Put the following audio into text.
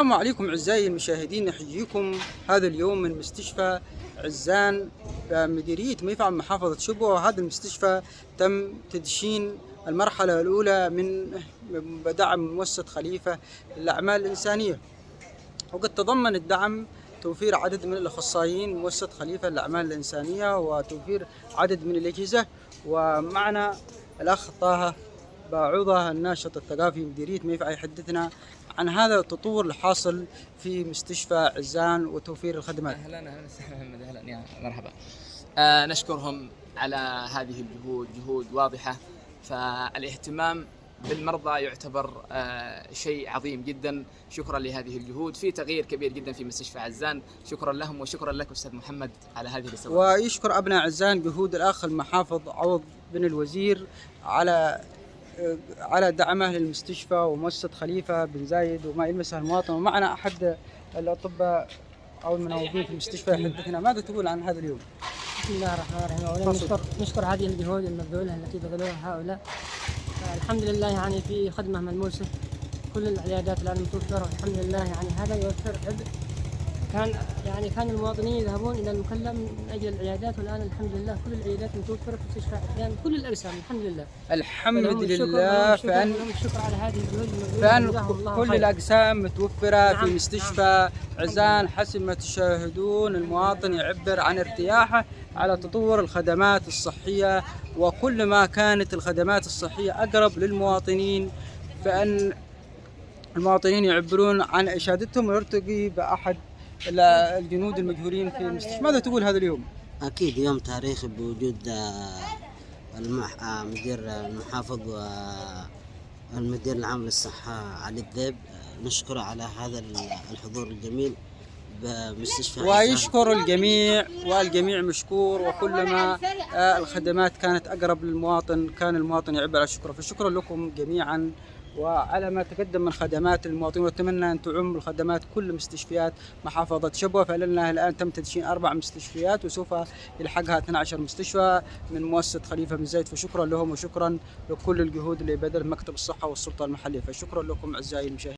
السلام عليكم أعزائي المشاهدين، نحييكم هذا اليوم من مستشفى عزان بمديرية ميفعل محافظة شبوة. وهذا المستشفى تم تدشين المرحلة الأولى من دعم مؤسسة خليفة للأعمال الإنسانية، وقد تضمن الدعم توفير عدد من الأخصائيين مؤسسة خليفة للأعمال الإنسانية وتوفير عدد من الأجهزة. ومعنا الأخ طه باعوضة الناشط الثقافي مديرية ميفعل يحدثنا عن هذا التطور الحاصل في مستشفى عزان وتوفير الخدمات. اهلا محمد، اهلا يا مرحبا. نشكرهم على هذه الجهود، جهود واضحه. فالاهتمام بالمرضى يعتبر شيء عظيم جدا. شكرا لهذه الجهود، في تغيير كبير جدا في مستشفى عزان. شكرا لهم وشكرا لك استاذ محمد على هذه الاستضافه. ويشكر ابناء عزان جهود الاخ المحافظ عوض بن الوزير على دعمه للمستشفى ومؤسسة خليفة بن زايد وما يلمسه المواطن. ومعنا أحد الأطباء أو المنوبين في المستشفى يحدثنا. ماذا تقول عن هذا اليوم؟ بسم الله الرحمن الرحيم. أولا نشكر هذه الجهود المبذولة التي بذلوها هؤلاء. الحمد لله يعني في خدمة ملموسة، كل العيادات الآن متوفرة والحمد لله. يعني هذا يوفر عبء. كان المواطنين يذهبون إلى المكلم من أجل العيادات، والآن الحمد لله كل العيادات متوفرة في مستشفى عزان، كل الأقسام الحمد لله. الحمد لله. فأن الشكر على هذه الجهود كل الأقسام متوفرة في مستشفى عزان. حسب ما تشاهدون المواطن يعبر عن ارتياحه على تطور الخدمات الصحية، وكل ما كانت الخدمات الصحية أقرب للمواطنين فأن المواطنين يعبرون عن إشادتهم ويرتقي بأحد الجنود المجهولين في المستشفى. ماذا تقول هذا اليوم؟ أكيد يوم تاريخي بوجود مدير المحافظ والمدير العام للصحة علي الذيب. نشكره على هذا الحضور الجميل بمستشفى ويشكر الجميع والجميع مشكور، وكلما الخدمات كانت أقرب للمواطن كان المواطن يعبر عن شكره. فشكرا لكم جميعا وعلى ما تقدم من خدمات للمواطنين، واتمنى أن تعم الخدمات كل مستشفيات محافظة شبوة. فلنا الآن تم تدشين 4 مستشفيات وسوف يلحقها 12 مستشفى من مؤسسة خليفة بن زايد. فشكرا لهم وشكرا لكل الجهود اللي بذلها مكتب الصحة والسلطة المحلية. فشكرا لكم أعزائي المشاهدين.